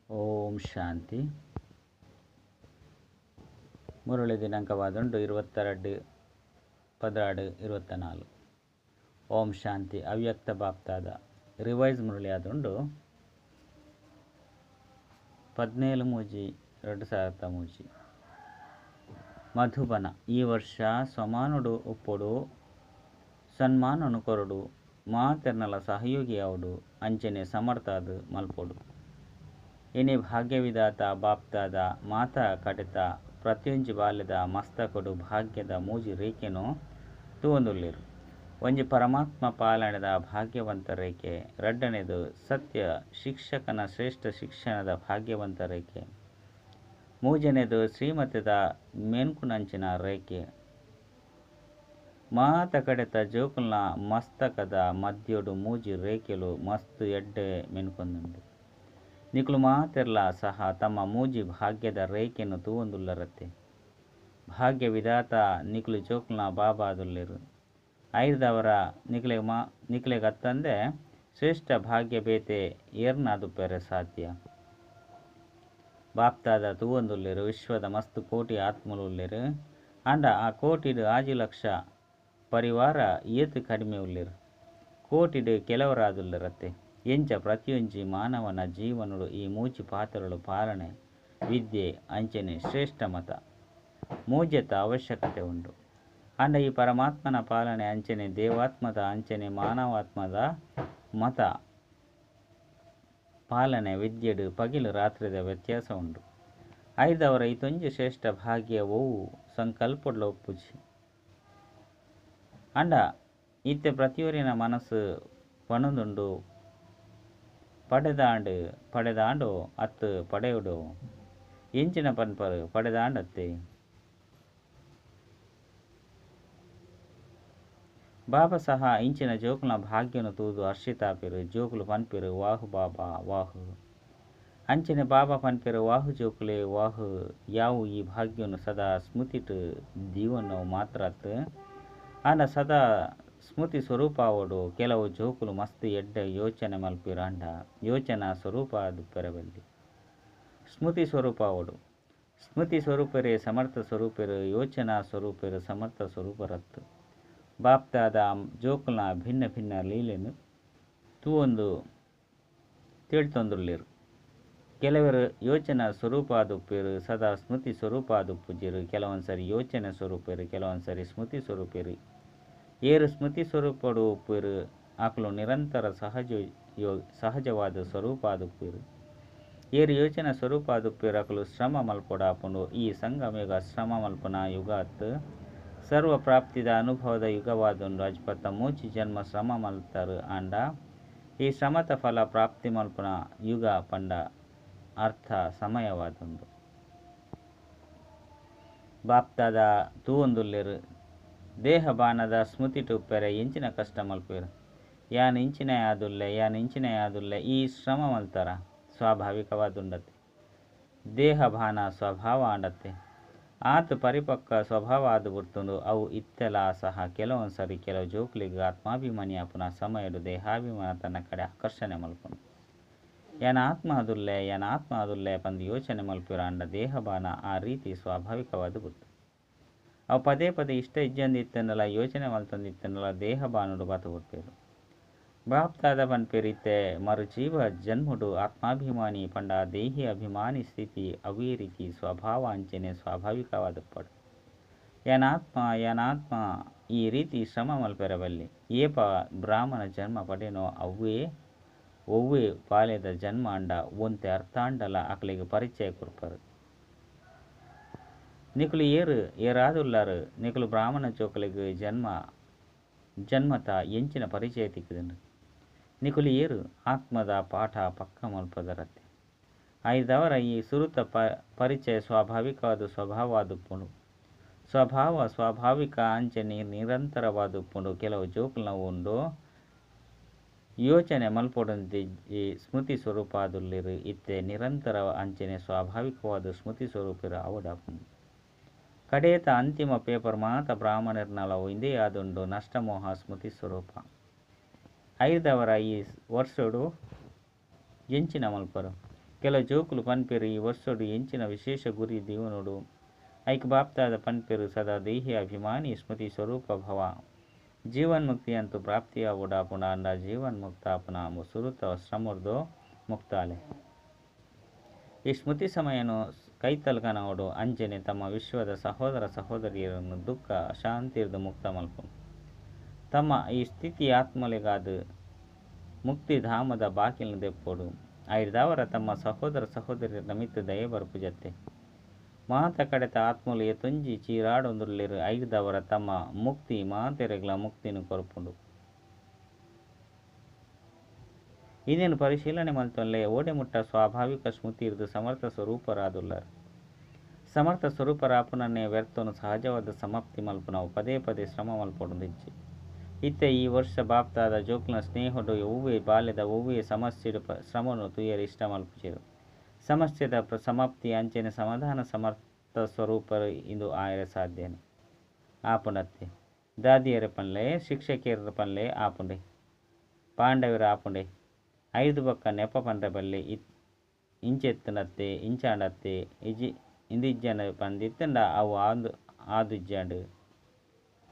ಓಂ ಶಾಂತಿ. ಮುರಳಿ ದಿನಾಂಕವಾದುಂಡು 22/12/24. ಓಂ ಶಾಂತಿ. ಅವ್ಯಕ್ತ ಬಾಪ್ತಾದ ರಿವೈಸ್ ಮುರಳಿ ಆದುಂಡು 17/3/2003. ಮಧುಬನ. ಈ ವರ್ಷ ಸ್ವಮಾನುಡು ಉಪ್ಪುಡು ಸನ್ಮಾನನು ಕೊರಡು ಮಾತೆರ್ನಲ ಸಹಯೋಗಿ ಅವಡು ಅಂಚನೆ ಸಮರ್ಥಾದು ಮಲ್ಪೊಡು. ಇನಿ ಭಾಗ್ಯವಿದಾತ ಬಾಪ್ತಾದ ಮಾತಾ ಕಡೆತ ಪ್ರತಿಯೊಂಜಿ ಬಾಲ್ಯದ ಮಸ್ತಕೊಡು ಭಾಗ್ಯದ ಮೂಜಿ ರೇಖೆನು ತೂವೊಂದುಲ್ಲೆರು. ಒಂಜಿ ಪರಮಾತ್ಮ ಪಾಲನೆದ ಭಾಗ್ಯವಂತ ರೇಖೆ, ರಡ್ಡನೆದು ಸತ್ಯ ಶಿಕ್ಷಕನ ಶ್ರೇಷ್ಠ ಶಿಕ್ಷಣದ ಭಾಗ್ಯವಂತ ರೇಖೆ, ಮೂಜನೆದು ಶ್ರೀಮತದ ಮೆನ್ಕುನಂಚಿನ ರೇಖೆ. ಮಾತ ಕಡೆತ ಜೋಕುಲ್ನ ಮಸ್ತಕದ ಮಧ್ಯೋಡು ಮೂಜಿ ರೇಖೆಲು ಮಸ್ತ್ ಎಡ್ಡೆ ಮೆನ್ಕೊಂದುಂಡು. ನಿಕುಲು ಮಾತೆರ್ಲ ಸಹ ತಮ್ಮ ಮೂಜಿ ಭಾಗ್ಯದ ರೇಖೆಯನ್ನು ತೂವೊಂದುಲ್ಲರತ್ತೆ. ಭಾಗ್ಯ ವಿಧಾತ ನಿಕುಲು ಜೋಕುಲ್ನ ಬಾಬಾದುಲ್ಲೆರು. ಐರ್ದವರ ನಿಕ್ಲೆಗತ್ತಂದೆ ಶ್ರೇಷ್ಠ ಭಾಗ್ಯ ಬೇತೆ ಏರ್ನಾದುಪ್ಪೆರೆ ಸಾಧ್ಯ. ಬಾಪ್ತಾದ ತೂವೊಂದುಲ್ಲೆರು ವಿಶ್ವದ ಮಸ್ತ್ ಕೋಟಿ ಆತ್ಮಲು ಉಲ್ಲೆರು. ಅಂಡ ಆ ಕೋಟಿಡು 6 ಲಕ್ಷ ಪರಿವಾರ ಏತು ಕಡಿಮೆ ಉಲ್ಲೆರು. ಕೋಟಿಡು ಕೆಲವರಾದುಲ್ಲರತ್ತೆ. ಎಂಚ ಪ್ರತಿಯೊಂಜಿ ಮಾನವನ ಜೀವನುಡು ಈ ಮೂಜಿ ಪಾತ್ರಗಳು ಪಾಲನೆ ವಿದ್ಯೆ ಅಂಚನೆ ಶ್ರೇಷ್ಠ ಮತ ಮೂಜ್ಯತ ಅವಶ್ಯಕತೆ ಉಂಡು. ಅಂಡ ಈ ಪರಮಾತ್ಮನ ಪಾಲನೆ ಅಂಚನೆ ದೇವಾತ್ಮದ ಅಂಚನೆ ಮಾನವಾತ್ಮದ ಮತ ಪಾಲನೆ ವಿದ್ಯೆಡು ಪಗಿಲು ರಾತ್ರಿದ ವ್ಯತ್ಯಾಸ ಉಂಡು. ಐದವರ ಇತೊಂಜಿ ಶ್ರೇಷ್ಠ ಭಾಗ್ಯ ಓವು ಸಂಕಲ್ಪಡ್ಲ ಒಪ್ಪುಜಿ. ಅಂಡ ಇತ್ತೆ ಪ್ರತಿಯೊರಿನ ಮನಸ್ಸು ಪಣದುಂಡು ಪಡೆದಾಂಡು ಅತ್ತು ಪಡೆಯುಡು ಎಂಚಿನ ಪನ್ಪರು ಪಡೆದಾಂಡತ್ತೆ. ಬಾಬಾ ಸಹ ಇಂಚಿನ ಜೋಕುಲ್ನ ಭಾಗ್ಯನು ತೂದು ಹರ್ಷಿತಾಪಿರು. ಜೋಕುಲು ಪನ್ಪಿರು ವಾಹು ಬಾಬಾ ವಾಹು ಅಂಚನೆ ಬಾಬಾ ಪನ್ಪಿರು ವಾಹು ಜೋಕುಲೆ ವಾಹು. ಯಾವು ಈ ಭಾಗ್ಯನು ಸದಾ ಸ್ಮೃತಿಟು ದೀವನವು ಮಾತ್ರತ್ ಅಂಡ ಸದಾ ಸ್ಮೃತಿ ಸ್ವರೂಪ ಅವಡು. ಕೆಲವು ಜೋಕುಲು ಮಸ್ತ್ ಎಡ್ಡೆ ಯೋಚನೆ ಮಲ್ಪಿರು. ಅಂಡ ಯೋಚನಾ ಸ್ವರೂಪ ಅದು ಪೆರಬಲ್ಲಿ ಸ್ಮೃತಿ ಸ್ವರೂಪ ಅವಡು. ಸ್ಮೃತಿ ಸ್ವರೂಪರೇ ಸಮರ್ಥ ಸ್ವರೂಪರು, ಯೋಚನಾ ಸ್ವರೂಪರು ಸಮರ್ಥ ಸ್ವರೂಪರತ್ತು. ಬಾಪ್ತಾದ ಜೋಕುಲ್ನ ಭಿನ್ನ ಭಿನ್ನ ಲೀಲೆನು ತೂವೊಂದು ತಿಳ್ತೊಂದುಲ್ಲೆರು. ಕೆಲವರು ಯೋಚನಾ ಸ್ವರೂಪ ಆದುಪ್ಪೇರು, ಸದಾ ಸ್ಮೃತಿ ಸ್ವರೂಪ ಆದುಪ್ಪುಜಿರು. ಕೆಲವೊಂದ್ಸರಿ ಯೋಚನೆ ಸ್ವರೂಪರು, ಕೆಲವೊಂದ್ಸರಿ ಸ್ಮೃತಿ ಸ್ವರೂಪರು. ಏರು ಸ್ಮೃತಿ ಸ್ವರೂಪಡು ಉಪ್ಪೇರು ಆಕಲು ನಿರಂತರ ಸಹಜವಾದ ಸ್ವರೂಪ ಆದುಪ್ಪೇರು. ಏರು ಯೋಚನಾ ಸ್ವರೂಪ ಆದುಪ್ಪೇರು ಆಕಲು ಶ್ರಮ ಮಲ್ಪೊಡ ಆಪುಂಡು. ಈ ಸಂಗಮಯುಗ ಶ್ರಮ ಮಲ್ಪನ ಯುಗ ಅತ್ತು ಸರ್ವ ಪ್ರಾಪ್ತಿದ ಅನುಭವದ ಯುಗವಾದುಂಡು. ಅಜ್ಪತ್ತ ಮೂಜಿ ಜನ್ಮ ಶ್ರಮ ಮಲ್ತಾರು. ಅಂಡ ಈ ಶ್ರಮದ ಫಲ ಪ್ರಾಪ್ತಿ ಮಲ್ಪನ ಯುಗ ಪಂಡ ಅರ್ಥ ಸಮಯವಾದುಂಡು. ಬಾಪ್ತಾದ ತೂವೊಂದುಲ್ಲೆರು ದೇಹ ಬಾಣದ ಸ್ಮೃತಿಟು ಉಪ್ಪೆರೆ ಎಂಚಿನ ಕಷ್ಟ ಮಲ್ಪೇರು. ಯಾನ್ ಇಂಚಿನ ಆದುಲ್ಲೆ ಈ ಶ್ರಮ ಮಲ್ತಾರ ಸ್ವಾಭಾವಿಕವಾದುಂಡತ್ತೆ. ದೇಹ ಬಾಣ ಸ್ವಭಾವ ಆಂಡತ್ತೆ. ಆತು ಪರಿಪಕ್ವ ಸ್ವಭಾವ ಆದು ಬಿಡ್ತುಂಡು. ಅವು ಇತ್ತೆಲ ಸಹ ಕೆಲವೊಂದ್ಸರಿ ಕೆಲವು ಜೋಕುಲಿಗೆ ಆತ್ಮಾಭಿಮಾನಿ ಆಪುನ ಸಮಯಡು ದೇಹಾಭಿಮಾನ ತನ್ನ ಕಡೆ ಆಕರ್ಷಣೆ ಮಲ್ಪುಂಡು. ಯಾನ ಆತ್ಮ ಆದುಲ್ಲೆ ಪಂದು ಯೋಚನೆ ಮಲ್ಪೇರು. ಅಂಡ ದೇಹ ಬಾಣ ಆ ರೀತಿ ಸ್ವಾಭಾವಿಕವಾದು ಬಿಡ್ತು. ಅವು ಪದೇ ಪದೇ ಇಷ್ಟ ಇಜ್ಜಂದಿತ್ತಂದಲ ಯೋಚನೆ ಮಲ್ತಂದಿತ್ತಂದಲ ದೇಹ ಬಾನುಡು ಬತು ಬಿಡ್ಪೇರು. ಬಾಪ್ತಾದ ಪನ್ಪೇರು ಇತ್ತೆ ಮರು ಜೀವ ಜನ್ಮುಡು ಆತ್ಮಾಭಿಮಾನಿ ಪಂಡ ದೇಹಿ ಅಭಿಮಾನಿ ಸ್ಥಿತಿ ಅವೇ ರೀತಿ ಸ್ವಭಾವ ಅಂಚನೆ ಸ್ವಾಭಾವಿಕವಾದುಪ್ಪಡು. ಯಾನಾತ್ಮ ಈ ರೀತಿ ಶ್ರಮ ಮಲ್ಪೆರಬಲ್ಲಿ ಏಪ ಬ್ರಾಹ್ಮಣ ಜನ್ಮ ಪಡೆನೋ ಒವ್ವೇ ಬಾಲ್ಯದ ಜನ್ಮ ಅಂಡ ಒಂತೆ ಅರ್ಥಾಂಡಲ ಅಕಲಿಗೆ ಪರಿಚಯ ಕೊರ್ಪರು. ನಿಕುಲು ಏರಾದುಲ್ಲಾರು ನಿಕುಲು ಬ್ರಾಹ್ಮಣ ಜೋಕಲಿಗೆ ಜನ್ಮತ ಎಂಚಿನ ಪರಿಚಯ ತಿಕ್ಕುದುಂಡು. ನಿಕುಲು ಏರು ಆತ್ಮದ ಪಾಠ ಪಕ್ಕ ಮಲ್ಪದರತ್ತೆ. ಐದವರ ಈ ಸುರುತ ಪರಿಚಯ ಸ್ವಾಭಾವಿಕವಾದ ಸ್ವಭಾವವಾದುಪ್ಪುಂಡು. ಸ್ವಭಾವ ಸ್ವಾಭಾವಿಕ ಅಂಚನೆ ನಿರಂತರವಾದುಪ್ಪುಂಡು. ಕೆಲವು ಜೋಕುಲ್ನ ಉಂಡು ಯೋಚನೆ ಮಲ್ಪೊಡಂತೆ ಸ್ಮೃತಿ ಸ್ವರೂಪ ಆದುಲ್ಲೆರು. ಇತ್ತೆ ನಿರಂತರ ಅಂಚನೆ ಸ್ವಾಭಾವಿಕವಾದ ಸ್ಮೃತಿ ಸ್ವರೂಪರು ಅವಡಾಪುಂಡು. ಕಡೇತ ಅಂತಿಮ ಪೇಪರ್ ಮಾತ ಬ್ರಾಹ್ಮಣರ್ನಲವು ಇಂದೇ ಆದುಂಡು ನಷ್ಟಮೋಹ ಸ್ಮೃತಿ ಸ್ವರೂಪ. ಐದವರ ಈ ವರ್ಷಡು ಎಂಚಿನ ಮಲ್ಪರು ಕೆಲ ಜೋಕುಲು ಪನ್ಪೆರು ಈ ವರ್ಷಡು ಎಂಚಿನ ವಿಶೇಷ ಗುರಿ ದೀವನೋಡು ಐಕ್ ಬಾಪ್ತಾದ ಪನ್ಪೆರು ಸದಾ ದೇಹಿ ಅಭಿಮಾನಿ ಸ್ಮೃತಿ ಸ್ವರೂಪ ಭವ ಜೀವನ್ಮುಕ್ತಿ ಅಂತೂ ಪ್ರಾಪ್ತಿಯಾವುಡಾಪುಣ ಅಂಡ ಜೀವನ್ಮುಕ್ತಾಪುನ ಸುರುತ ಶ್ರಮರ್ದೋ ಮುಕ್ತಾಲೆ. ಈ ಸ್ಮೃತಿ ಸಮಯನು ಕೈತಲ್ಕನೋಡು ಅಂಚನೆ ತಮ್ಮ ವಿಶ್ವದ ಸಹೋದರ ಸಹೋದರಿಯರನ್ನು ದುಃಖ ಅಶಾಂತಿರ್ದು ಮುಕ್ತ ಮಲ್ಪುನು. ತಮ್ಮ ಈ ಸ್ಥಿತಿ ಆತ್ಮಲೆಗಾದ ಮುಕ್ತಿಧಾಮದ ಬಾಕಿಲ್ನ ದೆಪ್ಪೋಡು ಐರ್ದವರ ತಮ್ಮ ಸಹೋದರ ಸಹೋದರಿಯರ ಮಿತ್ತು ದಯೆ ಬರ್ಪು ಜತ್ತೆ ಮಾತ ಕಡೆತ ಆತ್ಮಲು ಎತ್ತೊಂಜಿ ಚೀರಾಡೊಂದುರ್ಲಿರು ಐರ್ದವರ ತಮ್ಮ ಮುಕ್ತಿ ಮಾತೆರೆಗ್ಲ ಮುಕ್ತಿನು ಕೊರಪುಂಡು. ಇನ್ನೇನು ಪರಿಶೀಲನೆ ಮಲ್ತೊಲ್ಲೆ ಓಡೆಮುಟ್ಟ ಸ್ವಾಭಾವಿಕ ಸ್ಮೃತಿ ಇರ್ದು ಸಮರ್ಥ ಸ್ವರೂಪರಾದುಲ್ಲರು. ಸಮರ್ಥ ಸ್ವರೂಪರಾಪುನನ್ನೇ ವ್ಯರ್ಥನು ಸಹಜವಾದ ಸಮಾಪ್ತಿ ಮಲ್ಪುನವು ಪದೇ ಪದೇ ಶ್ರಮ ಮಲ್ಪೊಡುಂದಿಜ್ಜಿ. ಇತ್ತೆ ಈ ವರ್ಷ ಬಾಪ್ತಾದ ಜೋಕ್ಲ ಸ್ನೇಹಡು ಒವ್ವೇ ಬಾಲ್ಯದ ಒವ್ವೇ ಸಮಸ್ಯೆಡು ಶ್ರಮನು ತುಯರು ಇಷ್ಟ ಮಲ್ಪುಚಿರು. ಸಮಸ್ಯೆದ ಸಮಾಪ್ತಿ ಅಂಚನೆ ಸಮಾಧಾನ ಸಮರ್ಥ ಸ್ವರೂಪ ಇಂದು ಆಯರ ಸಾಧ್ಯನೆ ಆಪುಂಡತ್ತೆ. ದಾದಿಯರ ಪನ್ಲೆ ಶಿಕ್ಷಕಿಯರ ಪನ್ಲೆ ಆಪುಂಡೆ ಪಾಂಡವರ ಆಪುಂಡೆ ಐದು ಪಕ್ಕ ನೆಪ ಪಂಡ್ರೆ ಬಲ್ಲೆ ಇಂಚೆತ್ತನತ್ತೆ ಇಂಚಾಂಡತ್ತೆ ಇಂದಿಜ್ಜನ ಪಂದಿತ್ತಂಡ ಅವು ಆದುಜ್ಜಾಂಡು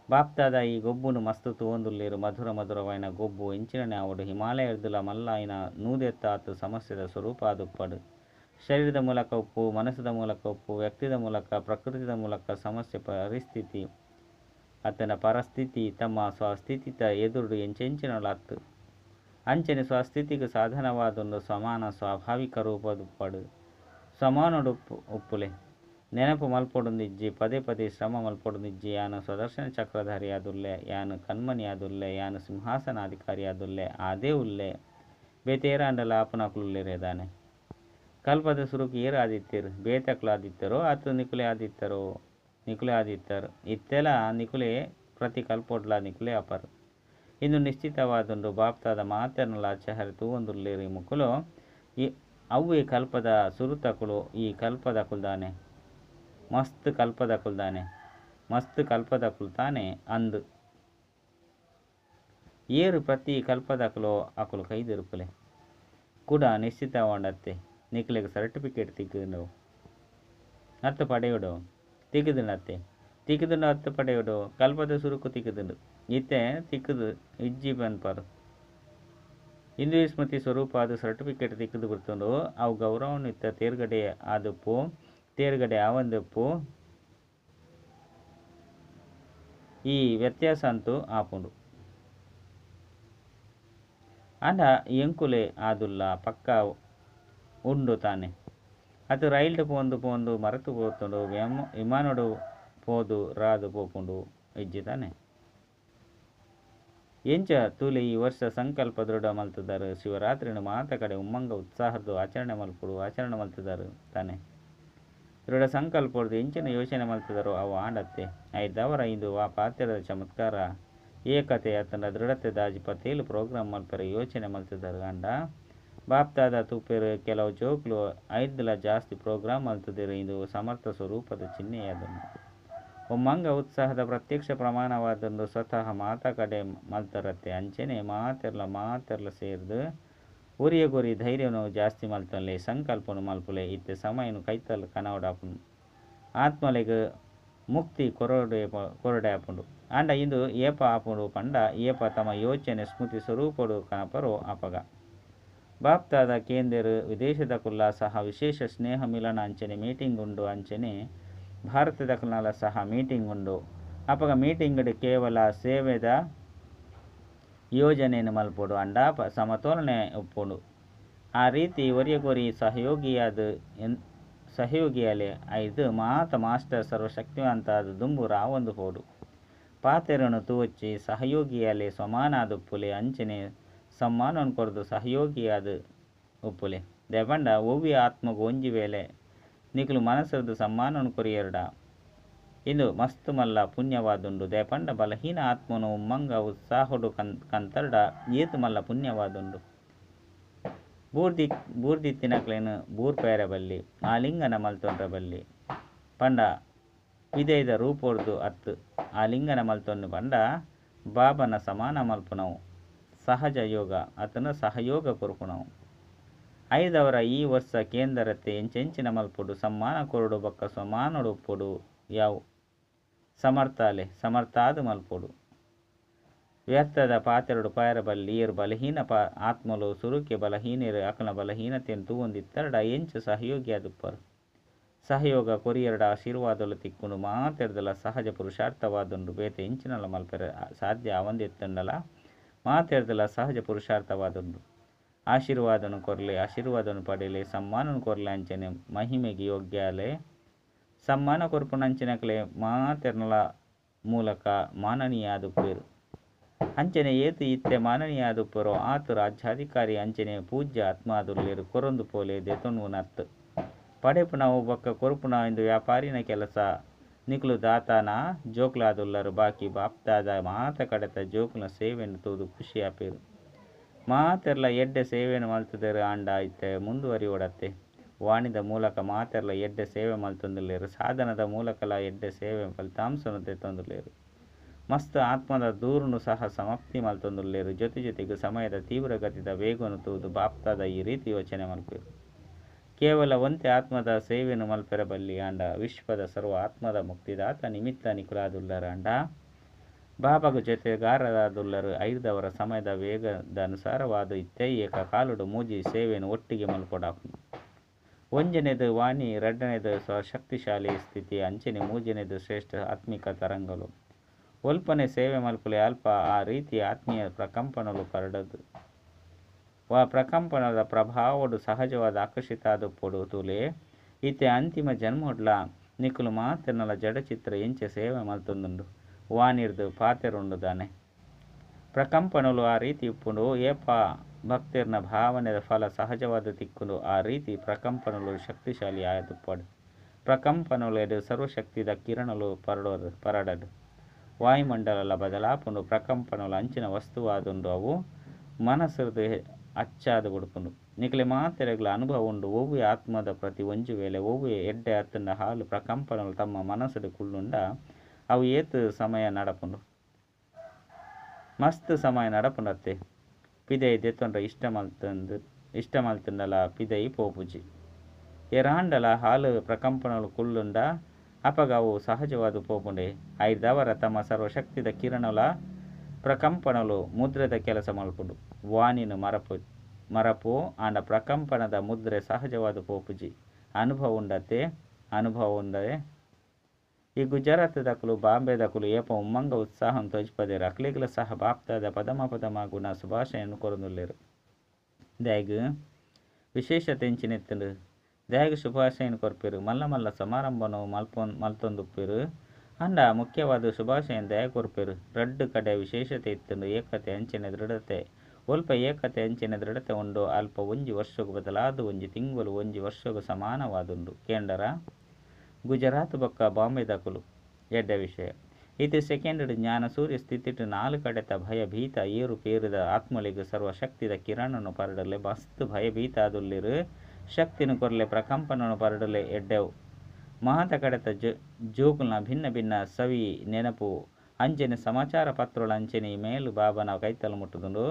ಬಾಪ್ತಾದ ಈ ಗೊಬ್ಬುನು ಮಸ್ತು ತೂವೊಂದುಲ್ಲೇರು ಮಧುರ ಮಧುರವೈನ ಗೊಬ್ಬು ಎಂಚಿನನೆ ಅವಡು ಹಿಮಾಲಯರ್ದುಲ ಮಲ್ಲಾಯಿನ ನೂದೆತ್ತಾತು ಸಮಸ್ಯೆದ ಸ್ವರೂಪ ಆದುಪ್ಪಡು. ಶರೀರದ ಮೂಲಕ ಉಪ್ಪು ಮನಸ್ಸದ ಮೂಲಕ ಉಪ್ಪು ವ್ಯಕ್ತಿದ ಮೂಲಕ ಪ್ರಕೃತಿದ ಮೂಲಕ ಸಮಸ್ಯೆ ಪರಿಸ್ಥಿತಿ ಅತನ ಪರಸ್ಥಿತಿ ತಮ್ಮ ಸ್ವಸ್ಥಿತಿತ ಎದುರು ಎಂಚೆಂಚಿನೊಳತ್ತು ಅಂಚನೆ ಸ್ವಸ್ಥಿತಿಗೆ ಸಾಧನವಾದೊಂದು ಸಮಾನ ಸ್ವಾಭಾವಿಕ ರೂಪದುಪ್ಪಡು. ಸಮಾನೊಡು ಉಪ್ಪುಲೆ ನೆನಪು ಮಲ್ಪೊಡುಂದಿಜ್ಜಿ ಪದೇ ಪದೇ ಶ್ರಮ ಮಲ್ಪೊಡುಂದಿಜ್ಜಿ ಯಾನು ಸ್ವದರ್ಶನ ಚಕ್ರಧಾರಿಯಾದುಲ್ಲೆ ಯಾನು ಕಣ್ಮಣಿಯಾದುಲ್ಲೆ ಯಾನು ಸಿಂಹಾಸನಾಧಿಕಾರಿಯಾದುಲ್ಲೆ ಆದೇ ಉಲ್ಲೆ ಬೇತೇರಾಂಡಲ ಆಪುನಕುಲ್ಲೆರೇದಾನೆ ಕಲ್ಪದ ಸುರುಕು ಏರು ಆದಿತ್ಯರು ಬೇತಕ್ಲು ಆದಿತ್ಯರೋ ಅತ್ತು ನಿಕುಲೆ ಆದಿತ್ಯರು ಇತ್ತೆಲ ನಿಕುಲೆ ಪ್ರತಿ ಕಲ್ಪೊಡ್ಲ ನಿಕುಲೆ ಅಪರು. ಇಂದು ನಿಶ್ಚಿತವಾದುಂಡು ಬಾಪ್ತಾದ ಮಾತೆರ್ನಲ ಚಹರೆ ತೂವೊಂದುಲ್ಲೇರಿ ಮುಕ್ಕುಲು ಈ ಅವ್ವೇ ಕಲ್ಪದ ಸುರುತಕುಲು ಈ ಕಲ್ಪದ ಕುಲ್ದಾನೆ ಮಸ್ತ್ ಕಲ್ಪದಕುಲು ತಾನೆ ಅಂದು ಏರು ಪ್ರತಿ ಕಲ್ಪದಕುಲು ಅಕುಲು ಕೈದಿರುಪುಲೆ ಕೂಡ ನಿಶ್ಚಿತವಾಂಡತ್ತೆ ನಿಕ್ಲೆಗೆ ಸರ್ಟಿಫಿಕೇಟ್ ತಿಕ್ಕಿದು ಹತ್ತು ಪಡೆಯುಡು ತಿಕ್ಕಿದುಂಡತ್ತೆ ತಿಕ್ಕಿದುಂಡು ಹತ್ತು ಪಡೆಯುಡು ಕಲ್ಪದ ಸುರುಕು ತಿಕ್ಕಿದುಂಡು ಇತ್ತೆ ತಿಕ್ಕದು ಇಜ್ಜಿ ಪನ್ಪರು ಇಂದು ಸ್ಮೃತಿ ಸ್ವರೂಪ ಅದು ಸರ್ಟಿಫಿಕೇಟ್ ತಿಕ್ಕದು ಬಿಡ್ತುಂಡು ಅವು ಗೌರವನು ಇತ್ತ ತೇರ್ಗಡೆ ಆದುಪ್ಪು ತೇರ್ಗಡೆ ಆವಂದಪ್ಪು ಈ ವ್ಯತ್ಯಾಸ ಅಂತೂ ಆಪುಂಡು ಅಂಡ ಎಂಕುಲೆ ಆದುಲ್ಲ ಪಕ್ಕ ಉಂಡು ತಾನೆ ಅದು ರೈಲ್ಡು ಪೋಂದು ಮರೆತು ಪೋತುಂಡು ವಿಮಾನಡು ಪೋದು ರಾದು ಪೋಪುಂಡು ಇಜ್ಜಿ ತಾನೆ ಎಂಚ ತೂಲೆ ಈ ವರ್ಷ ಸಂಕಲ್ಪ ದೃಢ ಮಲ್ತದಾರು ಶಿವರಾತ್ರಿನ ಮಾತ ಕಡೆ ಉಮ್ಮಂಗ ಉತ್ಸಾಹದ್ದು ಆಚರಣೆ ಮಲ್ತದಾರು ತಾನೆ ದೃಢ ಸಂಕಲ್ಪದ್ದು ಎಂಚಿನ ಯೋಚನೆ ಮಲ್ತದಾರೋ ಅವು ಆಂಡತ್ತೆ ಐದವರ ಇಂದು ಆ ಪಾತ್ರದ ಚಮತ್ಕಾರ ಏಕತೆ ಅತನ ದೃಢತೆ ದಾಜಿ ಪತೇಲು ಪ್ರೋಗ್ರಾಮ್ ಮಲ್ಪೆರ ಯೋಚನೆ ಮಲ್ತದಾರು ಅಂಡ ಬಾಪ್ತಾದ ತುಪ್ಪೆರು ಕೆಲವು ಜೋಕ್ಲು ಐದಲ ಜಾಸ್ತಿ ಪ್ರೋಗ್ರಾಮ್ ಮಲ್ತದಿರು ಇಂದು ಸಮರ್ಥ ಸ್ವರೂಪದ ಚಿಹ್ನೆಯಾದನು ಒಮ್ಮಂಗ ಉತ್ಸಾಹದ ಪ್ರತ್ಯಕ್ಷ ಪ್ರಮಾಣವಾದೊಂದು ಸ್ವತಃ ಮಾತ ಕಡೆ ಮಲ್ತರತ್ತೆ ಅಂಚನೆ ಮಾತೆರ್ಲ ಸೇರಿದು ಉರಿಯಗೊರಿ ಧೈರ್ಯನು ಜಾಸ್ತಿ ಮಲ್ತೊಲ್ಲೆ ಸಂಕಲ್ಪನು ಮಲ್ಪುಲೆ ಇತ್ತೆ ಸಮಯನು ಕೈತಲ್ ಕನವಡಾಪುಂಡು ಆತ್ಮಲೆಗ್ ಮುಕ್ತಿ ಕೊರಡೆ ಆಪುಂಡು ಅಂಡ ಇಂದು ಏಪ ಆಪುಂಡು ಪಂಡ ಏಪ ತಮ್ಮ ಯೋಚನೆ ಸ್ಮೃತಿ ಸ್ವರೂಪಡು ಕನಪರು ಅಪಗ ಬಾಪ್ತಾದ ಕೇಂದ್ರ ವಿದೇಶದ ಕುಲ್ಲ ಸಹ ವಿಶೇಷ ಸ್ನೇಹ ಮಿಲನ ಅಂಚನೆ ಮೀಟಿಂಗ್ ಉಂಡು ಅಂಚನೆ ಭಾರತದ ಕುಲ್ಲ ಸಹ ಮೀಟಿಂಗ್ ಉಂಡು ಅಪಗ ಮೀಟಿಂಗ್ ಕೇವಲ ಸೇವೆದ ಯೋಜನೆಯನ್ನು ಮಲ್ಪೊಡು ಅಂಡಾಪ ಸಮತೋಲನೆ ಉಪ್ಪುಂಡು ಆ ರೀತಿ ಒರಿಯಗೊರಿ ಸಹಯೋಗಿಯಲೆ ಐದು ಮಾಸ್ಟರ್ ಸರ್ವಶಕ್ತಿವಂತಾದ ದುಂಬು ರಾವೊಂದು ಪೋಡು ಪಾತೆರನು ತೂವಚ್ಚಿ ಸಹಯೋಗಿಯಲೆ ಸಮಾನಾದುಪ್ಪುಲೆ ಅಂಚನೆ ಸಮ್ಮಾನವನ್ನು ಕೊರದು ಸಹಯೋಗಿಯಾದ ಉಪ್ಪುಲೆ ದೆಪಂಡ ಒವ್ವಿ ಆತ್ಮಗು ಒಂಜಿ ವೇಳೆ ನಿಕುಲು ಮನಸ್ಸರದು ಸಮ್ಮಾನವನ್ನು ಕೊರಿಯರ್ಡ ಇಂದು ಮಸ್ತು ಮಲ್ಲ ಪುಣ್ಯವಾದುಂಡು ದೆಪಂಡ ಬಲಹೀನ ಆತ್ಮನು ಉಮ್ಮಂಗ ಉತ್ಸಾಹಡು ಕಂತರ್ಡ ಏತು ಮಲ್ಲ ಪುಣ್ಯವಾದುಂಡು ಬೂರ್ದಿ ತಿನಕ್ಲೇನು ಬೂರ್ಪೇರ ಬಲ್ಲಿ ಆಲಿಂಗನ ಮಲ್ತೊಂಡ್ರ ಬಲ್ಲಿ ಪಂಡ ವಿಧೇಯದ ರೂಪೋರ್ದು ಅತ್ತು ಆಲಿಂಗನ ಮಲ್ತೊಂಡು ಪಂಡ ಬಾಬನ ಸಮಾನ ಮಲ್ಪುನವು ಸಹಜ ಯೋಗ ಅತನ ಸಹಯೋಗ ಕೊರ್ಪುನವು ಐದವರ ಈ ವರ್ಷ ಕೇಂದ್ರತೆ ಎಂಚೆಂಚಿನ ಮಲ್ಪೊಡು ಸಮ್ಮಾನ ಕೊರಡು ಬೊಕ್ಕ ಸಮಾನೊಡು ಉಪ್ಪೊಡು ಯಾವು ಸಮರ್ಥಾಲೆ ಸಮರ್ಥಾದು ಮಲ್ಪೊಡು ವ್ಯರ್ಥದ ಪಾತೆರಡು ಪಾಯರ ಬಲ್ಲಿ ಈರು ಬಲಹೀನ ಆತ್ಮಲು ಸುರುಕೆ ಬಲಹೀನರು ಅಕಲ ಬಲಹೀನತೆಯನ್ನು ತೂವೊಂದಿತ್ತರಡ ಎಂಚು ಸಹಯೋಗಿ ಅದುಪ್ಪರು ಸಹಯೋಗ ಕೊರಿಯರಡ ಆಶೀರ್ವಾದಲು ತಿಕ್ಕುಂಡು ಮಾತೆರ್ದಲ ಸಹಜ ಪುರುಷಾರ್ಥವಾದುಂಡು ಬೇತೆ ಎಂಚಿನಲ ಮಲ್ಪೆರ ಸಾಧ್ಯ ಅವಂದೆತ್ತಂಡಲ ಮಾತೆರ್ದಲ ಸಹಜ ಪುರುಷಾರ್ಥವಾದುಂಡು ಆಶೀರ್ವಾದನು ಕೊರಲೆ ಆಶೀರ್ವಾದನು ಪಡೆಯಲೆ ಸಮ್ಮಾನನು ಕೊರಲೆ ಅಂಚನೆ ಮಹಿಮೆಗೆ ಯೋಗ್ಯಾಲೆ ಸಮ್ಮಾನ ಕೊರ್ಪುನಂಚಿನಕಲೆ ಮಾತೆರ್ನಲ ಮೂಲಕ ಮಾನನೀಯ ಆದುಪ್ಪೇರು ಅಂಚನೆ ಏತು ಇತ್ತೆ ಮಾನನೀಯ ಆದುಪ್ಪರೋ ಆತು ರಾಜ್ಯಾಧಿಕಾರಿ ಅಂಚನೆ ಪೂಜ್ಯ ಆತ್ಮಾದುಲ್ಲೇರು ಕೊರೊಂದು ಪೋಲೆ ದೆತೊನ್ವುನತ್ತು ಪಡೆಪುನವು ಬೊಕ್ಕ ಕೊರುಪುನ ಇಂದು ವ್ಯಾಪಾರಿನ ಕೆಲಸ ನಿಕ್ಲು ದಾತಾನ ಜೋಕ್ಲಾದುಲ್ಲರು ಬಾಕಿ ಬಾಪ್ತಾದ ಮಾತ ಕಡೆತ ಜೋಕ್ಲ ಸೇವೆಯನ್ನು ತೂದು ಖುಷಿ ಆಪೇರು ಮಾತೆರ್ಲ ಎಡ್ಡೆ ಸೇವೆಯನ್ನು ಮಲ್ತದೇರು ಆಂಡ ಇತ್ತೆ ಮುಂದುವರಿ ಓಡತ್ತೆ ವಾಣಿದ ಮೂಲಕ ಮಾತೆರ್ಲ ಎಡ್ಡೆ ಸೇವೆ ಮಲ್ತೊಂದುಲ್ಲೇರು ಸಾಧನದ ಮೂಲಕಲ ಎಡ್ಡೆ ಸೇವೆ ಫಲಿತಾಂಶವನ್ನು ತೆತ್ತೊಂದುಲ್ಲೇರು ಮಸ್ತ್ ಆತ್ಮದ ದೂರನು ಸಹ ಸಮಾಪ್ತಿ ಮಲ್ತೊಂದುಲ್ಲೇರು ಜೊತೆಗೆ ಸಮಯದ ತೀವ್ರಗತಿದ ವೇಗವನ್ನು ತೂದು ಬಾಪ್ತಾದ ಈ ರೀತಿ ಯೋಚನೆ ಮಲ್ಪೇರು ಕೇವಲ ಒಂತೆ ಆತ್ಮದ ಸೇವೆಯನ್ನು ಮಲ್ಪೆರಬಲ್ಲಿ ಆಂಡ ವಿಶ್ವದ ಸರ್ವ ಆತ್ಮದ ಮುಕ್ತಿದಾತ ನಿಮಿತ್ತ ನಿಕುಲಾದುಲ್ಲರ ಆಂಡ ಬಾಬಾಗ ಜೊತೆಗಾರರಾದುಲ್ಲರು ಐದವರ ಸಮಯದ ವೇಗದ ಅನುಸಾರವಾದ ಇತ್ತೆ ಏಕ ಕಾಲುಡು ಮೂಜಿ ಸೇವೆಯನ್ನು ಒಟ್ಟಿಗೆ ಮಲ್ಪೊಡಾಕು ಒಂಜನೆದು ವಾಣಿ ಎರಡನೇದು ಶಕ್ತಿಶಾಲಿ ಸ್ಥಿತಿ ಅಂಚನೆ ಮೂಜನೆದು ಶ್ರೇಷ್ಠ ಆತ್ಮಿಕ ತರಂಗಲು ಒಲ್ಪನೆ ಸೇವೆ ಮಲ್ಪಲೆ ಅಲ್ಪ ಆ ರೀತಿ ಆತ್ಮೀಯ ಪ್ರಕಂಪನಲು ಪರಡದು ಪ್ರಕಂಪನದ ಪ್ರಭಾವಡು ಸಹಜವಾದ ಆಕರ್ಷಿತಾದ ಪೊಡು ತುಲೆ ಇತ್ತೆ ಅಂತಿಮ ಜನ್ಮೊಡ್ಲ ನಿಕುಲು ಮಾತೆರ್ನಲ ಜಡಚಿತ್ರ ಎಂಚೆ ಸೇವೆ ಮಲ್ತೊಂದುಂಡು ವಾನಿರ್ದು ಪಾತೆರುಂಡು ದಾನೆ ಪ್ರಕಂಪನಲು ಆ ರೀತಿ ಉಪ್ಪುಂಡು ಏಪ ಭಕ್ತಿರ್ನ ಭಾವನೆದ ಫಲ ಸಹಜವಾದ ತಿಕ್ಕುಂಡು ಆ ರೀತಿ ಪ್ರಕಂಪನಲು ಶಕ್ತಿಶಾಲಿ ಆಯದುಪ್ಪಡು ಪ್ರಕಂಪನಲು ಎಡು ಸರ್ವಶಕ್ತಿದ ಕಿರಣಲು ಪರಡಡು ವಾಯುಮಂಡಲ ಬದಲಾಪುಂಡು ಪ್ರಕಂಪನಲು ಅಂಚಿನ ವಸ್ತುವಾದುಂಡು ಅವು ಮನಸ್ಸರ್ದು ಅಚ್ಚಾದ ಉಡುಪುಂಡು ನಿಕಲೆ ಮಾತೆರೆಗಳ ಅನುಭವ ಉಂಡು ಒವ್ವೆ ಆತ್ಮದ ಪ್ರತಿ ಒಂಜು ವೇಳೆ ಒವ್ವೆ ಎಡ್ಡೆ ಅತ್ತಂಡ ಹಾಲು ಪ್ರಕಂಪನಲು ತಮ್ಮ ಮನಸ್ಸುಡು ಕುಳ್ಳುಂಡ ಅವು ಏತು ಸಮಯ ನಡಪುಂಡು ಮಸ್ತ್ ಸಮಯ ನಡಪುಂಡತ್ತೆ ಪಿದೈ ದೆತ್ತೊಂಡ್ರ ಇಷ್ಟ ಮಲ್ತಂಡಲ ಪಿದೈ ಪೋಪುಜಿ ಎರಾಂಡಲ ಹಾಲು ಪ್ರಕಂಪನಲು ಕುಳ್ಳುಂಡ ಅಪಗ ಅವು ಸಹಜವಾದ ಪೋಪುಂಡೆ ಐದವರ ತಮ್ಮ ಸರ್ವಶಕ್ತಿದ ಕಿರಣಲ ಪ್ರಕಂಪನಲು ಮುದ್ರೆದ ಕೆಲಸ ಮಲ್ಪುಂಡು ವಾನಿನ ಮರಪು ಆಂಡ ಪ್ರಕಂಪನದ ಮುದ್ರೆ ಸಹಜವಾದ ಪೋಪುಜಿ ಅನುಭವ ಉಂಡದೆ ಈ ಗುಜರಾತ್ ದಕಲು ಬಾಂಬೆ ದಕಲು ಏಪ ಉಮ್ಮಂಗ ಉತ್ಸಾಹಂ ತೋಜ್ಪದೇರು ಅಕ್ಲಿಗಲ ಸಹ ಬಾಪ್ತಾದ ಪದಮ ಗುಣ ಶುಭಾಶಯನ್ನು ಕೊರೊಂದುಲ್ಲೇರು ದಯಗು ವಿಶೇಷತೆ ಎಂಚಿನೆತ್ತುಂಡು ದಯಗು ಶುಭಾಶಯನ್ನು ಕೊರ್ಪೇರು ಮಲ್ಲ ಸಮಾರಂಭನು ಮಲ್ತೊಂದುಪ್ಪೇರು ಅಂಡ ಮುಖ್ಯವಾದ ಶುಭಾಶಯನ್ನು ದಯ ಕೊರ್ಪೇರು ರಡ್ಡು ಕಡೆ ವಿಶೇಷತೆ ಇತ್ತುಂಡು ಏಕತೆ ಅಂಚಿನ ದೃಢತೆ ಒಲ್ಪ ಏಕತೆ ಅಂಚಿನ ದೃಢತೆ ಉಂಡು ಅಲ್ಪ ಒಂಜಿ ವರ್ಷಗೂ ಬದಲಾದು ಒಂಜಿ ತಿಂಗಳು ಒಂಜಿ ವರ್ಷಗೂ ಸಮಾನವಾದುಂಡು ಕೇಂಡರ ಗುಜರಾತ್ ಬೊಕ್ಕ ಬಾಂಬೆ ದಕುಲು ಎಡ್ಡ ವಿಷಯ ಇದು ಸೆಕೆಂಡ್ ಜ್ಞಾನ ಸೂರ್ಯ ಸ್ಥಿತಿಟ್ಟು ನಾಲು ಕಡೆತ ಭಯಭೀತ ಏರು ಪೇರಿದ ಆತ್ಮಲಿಗೆ ಸರ್ವಶಕ್ತಿದ ಕಿರಣನು ಪರಡಲೆ ಮಸ್ತ್ ಭಯಭೀತ ಆದುಲ್ಲಿರು ಶಕ್ತಿನು ಕೊರಲೆ ಪ್ರಕಂಪನನು ಪರಡಲೆ ಎಡ್ಡೆವು ಮಹತ ಕಡೆತ ಜೋಕುಲ್ನ ಭಿನ್ನ ಸವಿ ನೆನಪು ಅಂಚನೆ ಸಮಾಚಾರ ಪತ್ರೊಳ ಅಂಚನೆ ಮೇಲು ಬಾಬನ ಕೈತಲು ಮುಟ್ಟುದುಂಡು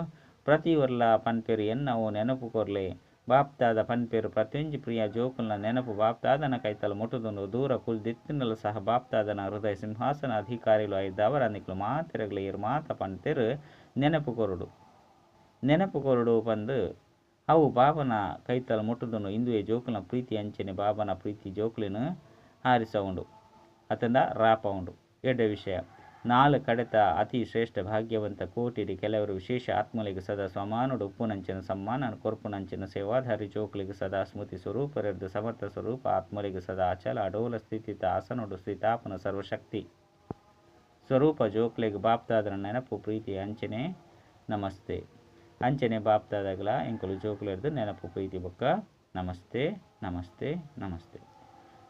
ಪ್ರತಿ ವರ್ಲ ಪನ್ಪೇರು ಎನ್ನವು ನೆನಪು ಕೊರ್ಲೆ ಬಾಪ್ತಾದ ಪನ್ಪೇರು ಪ್ರತಿಯೊಂಜಿ ಪ್ರಿಯ ಜೋಕುಲ್ನ ನೆನಪು ಬಾಪ್ತಾದನ ಕೈತಲು ಮುಟ್ಟುದುಂಡು ದೂರ ಕುಲ್ದಿತ್ತಿನಲು ಸಹ ಬಾಪ್ತಾದನ ಹೃದಯ ಸಿಂಹಾಸನ ಅಧಿಕಾರಿಲು ಐದವರ ನಿಕ್ಲು ಮಾತೆರೆಗಳ ಏರು ಮಾತ ಪನ್ಪೇರು ನೆನಪು ಕೊರಡು ಬಂದು ಅವು ಬಾಬನ ಕೈತಲು ಮುಟ್ಟುದುಂಡು ಇಂದುವೆ ಜೋಕುಲ್ನ ಪ್ರೀತಿ ಅಂಚನೆ ಬಾಬನ ಪ್ರೀತಿ ಜೋಕುಲಿನ ಹಾರಿಸ ಉಂಡು ಅತಂದ ರಾಪ ಉಂಡು ಎಡ್ಡ ವಿಷಯ ನಾಲ್ ಕಡೆತ ಅತಿ ಶ್ರೇಷ್ಠ ಭಾಗ್ಯವಂತ ಕೋಟಿಡಿ ಕೆಲವರು ವಿಶೇಷ ಆತ್ಮಲಿಗೆ ಸದಾ ಸಮಾನುಡು ಉಪ್ಪುನಂಚಿನ ಸಮ್ಮಾನ ಕೊರ್ಪುನಂಚಿನ ಸೇವಾಧಾರಿ ಜೋಕುಲಿಗೆ ಸದಾ ಸ್ಮೃತಿ ಸ್ವರೂಪರೆದ್ದು ಸಮರ್ಥ ಸ್ವರೂಪ ಆತ್ಮಲಿಗೆ ಸದಾ ಅಚಲ ಅಡೋಲ ಸ್ಥಿತಿತ ಆಸನುಡು ಸ್ಥಿತಾಪನ ಸರ್ವಶಕ್ತಿ ಸ್ವರೂಪ ಜೋಕುಲಿಗೆ ಬಾಪ್ತಾದರ ನೆನಪು ಪ್ರೀತಿ ಅಂಚನೆ ನಮಸ್ತೆ ಅಂಚನೆ ಬಾಪ್ತಾದಾಗಲ ಎಂಕಲು ಜೋಕುಲಿರ್ದು ನೆನಪು ಪ್ರೀತಿ ಬೊಕ್ಕ ನಮಸ್ತೆ ನಮಸ್ತೆ ನಮಸ್ತೆ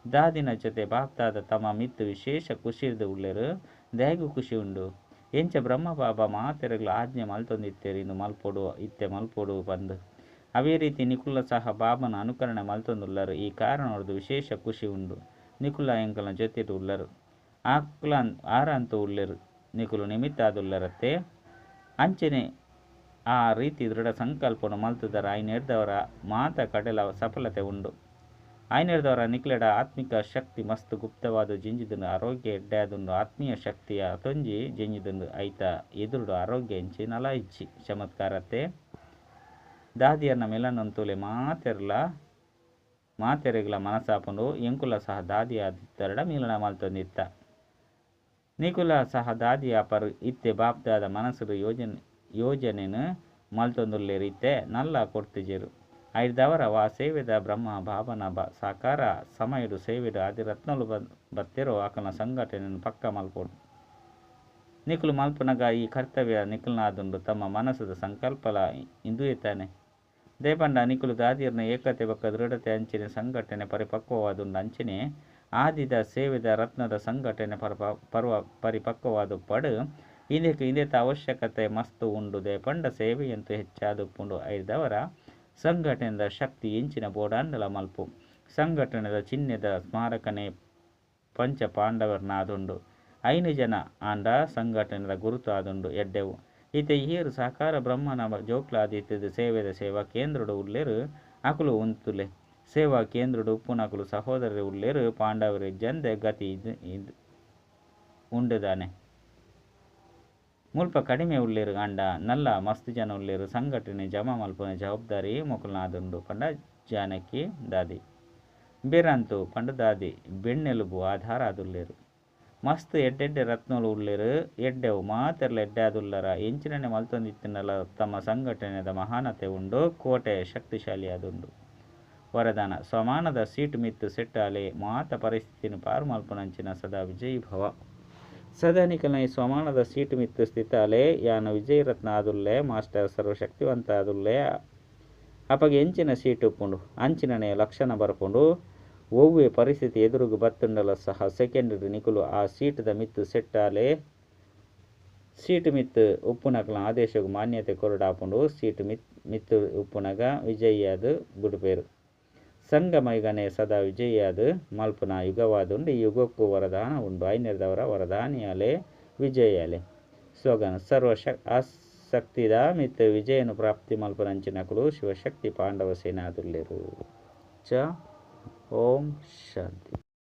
ದಾದಿನ ಜೊತೆ ಬಾಪ್ತಾದ ತಮ್ಮ ಮಿತ್ತು ವಿಶೇಷ ಖುಷಿರ್ದು ಉಳ್ಳೆರು ದಯಗೂ ಖುಷಿ ಉಂಡು ಎಂಚ ಬ್ರಹ್ಮ ಬಾಬಾ ಮಾತೆರೆಗಳು ಆಜ್ಞೆ ಮಲ್ತೊಂದಿತ್ತೇರು ಇನ್ನು ಮಲ್ಪೊಡು ಬಂದು ಅವೇ ರೀತಿ ನಿಕುಲ ಸಹ ಬಾಬನ ಅನುಕರಣೆ ಮಲ್ತೊಂದುಲ್ಲರು ಈ ಕಾರಣ ಹೊಡೆದು ವಿಶೇಷ ಖುಷಿ ಉಂಡು ನಿಕುಲ ಎಂಕಲ್ನ ಜೊತೆಟು ಉಳ್ಳರು ಆಕ್ಲ ಆರಂತೂ ಉಳ್ಳೆರು ನಿಕುಲು ನಿಮಿತ್ತ ಆದುಲ್ಲರತ್ತೆ ಅಂಚನೆ ಆ ರೀತಿ ದೃಢ ಸಂಕಲ್ಪನು ಮಲ್ತುದರ ಐನೇರ್ದವರ ಮಾತ ಕಡೆಲ ಸಫಲತೆ ಉಂಡು. ಐನೇರ್ದವರ ನಿಕ್ಲೆಡ ಆತ್ಮಿಕ ಶಕ್ತಿ ಮಸ್ತ್ ಗುಪ್ತವಾದ ಜಿಂಜಿದುಂಡು ಆರೋಗ್ಯ ಎಡ್ಡಾದುಂಡು ಆತ್ಮೀಯ ಶಕ್ತಿಯ ತೊಂಜಿ ಜೆಂಜಿದುಂಡು ಐತ ಎದುರುಡು ಆರೋಗ್ಯ ಇಂಚಿ ನಲ ಇಚ್ಚಿ ಚಮತ್ಕಾರತೆ ದಾದಿಯರ್ನ ಮೆಲನೊಂತುಲೆ ಮಾತೆರೆಗ್ಲ ಮನಸಾಪುಂಡು ಎಂಕುಲ ಸಹ ದಾದಿ ಆದಿತ್ತರಡ ಮಿಲನ ಮಲ್ತೊಂದಿತ್ತ ನಿಕುಲ ಸಹ ದಾದಿಯ ಪರ್ ಇತ್ತೆ ಬಾಪ್ದಾದ ಮನಸ್ಸು ಯೋಜನೆನು ಮಲ್ತೊಂದುಲ್ಲೇರು ಇತ್ತೆ ನಲ್ಲ ಕೊಡ್ತಿಜೆರು ಐದವರ ವಾ ಸೇವೆದ ಬ್ರಹ್ಮ ಭಾವನ ಸಾಕಾರ ಸಮಯಡು ಸೇವೆಡು ಆದಿ ರತ್ನಲು ಬತ್ತೆರೋ ಆಕನ ಸಂಘಟನೆಯನ್ನು ಪಕ್ಕ ಮಲ್ಪೋಡು ನಿಕುಲು ಮಲ್ಪನಗ ಈ ಕರ್ತವ್ಯ ನಿಕುಲ್ನಾದುಂಡು ತಮ್ಮ ಮನಸ್ಸದ ಸಂಕಲ್ಪಲ ಇಂದು ಎತ್ತಾನೆ ದೇಪಂಡ ನಿಕುಲು ದಾದಿಯರ್ನ ಏಕತೆ ಬಕ್ಕ ದೃಢತೆ ಅಂಚಿನ ಸಂಘಟನೆ ಪರಿಪಕ್ವವಾದುಂಡು ಅಂಚಿನೆ ಆದಿದ ಸೇವೆದ ರತ್ನದ ಸಂಘಟನೆ ಪರಿಪಕ್ವವಾದ ಪಡು ಇಂದೆತ ಅವಶ್ಯಕತೆ ಮಸ್ತು ಉಂಡು ದೇಪಂಡ ಸೇವೆಯಂತೂ ಹೆಚ್ಚಾದುಪ್ಪುಂಡು ಐದವರ ಸಂಘಟನೆದ ಶಕ್ತಿ ಎಂಚಿನ ಬೋಡಾಂಡಲ ಮಲ್ಪು ಸಂಘಟನೆದ ಚಿಹ್ನೆದ ಸ್ಮಾರಕನೇ ಪಂಚ ಪಾಂಡವರ್ನಾದುಂಡು 5 ಜನ ಆಂಡ ಸಂಘಟನೆದ ಗುರುತು ಆದುಂಡು ಎಡ್ಡೆವು ಈತೆ ಏರು ಸಾಕಾರ ಬ್ರಹ್ಮನ ಜೋಕ್ಲಾದಿತ್ತದು ಸೇವೆದ ಸೇವಾ ಕೇಂದ್ರಡು ಉಳ್ಳೇರು ಅಕುಲು ಉಂತುಲೆ ಸೇವಾ ಕೇಂದ್ರಡು ಉಪ್ಪುನಕುಲು ಸಹೋದರರು ಉಳ್ಳೇರು ಪಾಂಡವರು ಜಂದೆ ಗತಿ ಉಂಡುದಾನೆ ಮುಲ್ಪ ಕಡಿಮೆ ಉಳ್ಳೇರು ಅಂಡ ನಲ್ಲ ಮಸ್ತ್ ಜನ ಉಳ್ಳೇರು ಸಂಘಟನೆ ಜಮಾ ಮಲ್ಪನ ಜವಾಬ್ದಾರಿ ಮೊಕಲ್ನಾದುಂಡು ಪಂಡ ಜಾನಕಿ ದಾದಿ ಬೇರಂತು ಪಂಡ ದಾದಿ ಬೆಣ್ಣೆಲುಬು ಆಧಾರ ಆದುಲ್ಲೇರು ಮಸ್ತ್ ಎಡ್ಡೆಡ್ಡೆ ರತ್ನೋಲು ಉಳ್ಳೇರು ಎಡ್ಡೆವು ಮಾತೆರ್ಲ ಎಡ್ಡಾದುಲ್ಲರ ಎಂಚಿನನೆ ಮಲ್ತೊಂದಿತ್ತಿನಲ್ಲ ತಮ್ಮ ಸಂಘಟನೆದ ಮಹಾನತೆ ಉಂಡು ಕೋಟೆ ಶಕ್ತಿಶಾಲಿ ಆದುಂಡು ವರದಾನ ಸ್ವಮಾನದ ಸೀಟು ಮಿತ್ತು ಸೆಟ್ಟಾಲೆ ಮಾತ ಪರಿಸ್ಥಿತಿನ ಪಾರು ಮಲ್ಪನಂಚಿನ ಸದಾ ವಿಜಯೀ ಭವ ಸದಾ ನಿಕಲ್ನ ಈ ಸ್ವಮಾನದ ಸೀಟು ಮಿತ್ತು ಸ್ಥಿತಾಲೆ ಯಾನ ವಿಜಯ ರತ್ನ ಆದುಲ್ಲೆ ಮಾಸ್ಟರ್ ಸರ್ವಶಕ್ತಿವಂತ ಆದುಲ್ಲೆ ಅಪಗೆ ಎಂಚಿನ ಸೀಟು ಉಪ್ಪುಂಡು ಅಂಚಿನನೆ ಲಕ್ಷಣ ಬರ್ಪುಂಡು ಒವ್ವೆ ಪರಿಸ್ಥಿತಿ ಎದುರುಗು ಬತ್ತುಂಡಲ ಸಹ ಸೆಕೆಂಡ್ ನಿಕುಲು ಆ ಸೀಟದ ಮಿತ್ತು ಸೆಟ್ಟಾಲೆ ಸೀಟು ಮಿತ್ತು ಉಪ್ಪುನಕಲ ಆದೇಶಗೂ ಮಾನ್ಯತೆ ಕೊರಡಾಪುಂಡು ಸೀಟು ಮಿತ್ತು ಉಪ್ಪುನಗ ವಿಜಯಿಯಾದು ಬುಡುಪೇರು ಸಂಗಮೈಗನೆ ಸದಾ ವಿಜಯಿಯಾದು ಮಲ್ಪುನ ಯುಗವಾದುಂಡು ಈ ಯುಗಕ್ಕೂ ವರದಾನ ಉಂಡು ಐನೇರ್ದವರ ವರದಾನಿಯಾಲೆ ವಿಜಯಾಲೆ ಸ್ಲೋಗನ್ ಆಸಕ್ತಿದ ಮಿತ್ತು ವಿಜಯನು ಪ್ರಾಪ್ತಿ ಮಲ್ಪನಂಚಿನಕುಲು ಶಿವಶಕ್ತಿ ಪಾಂಡವ ಸೇನಾದುಲ್ಲೇರು ಓಂ ಶಾಂತಿ.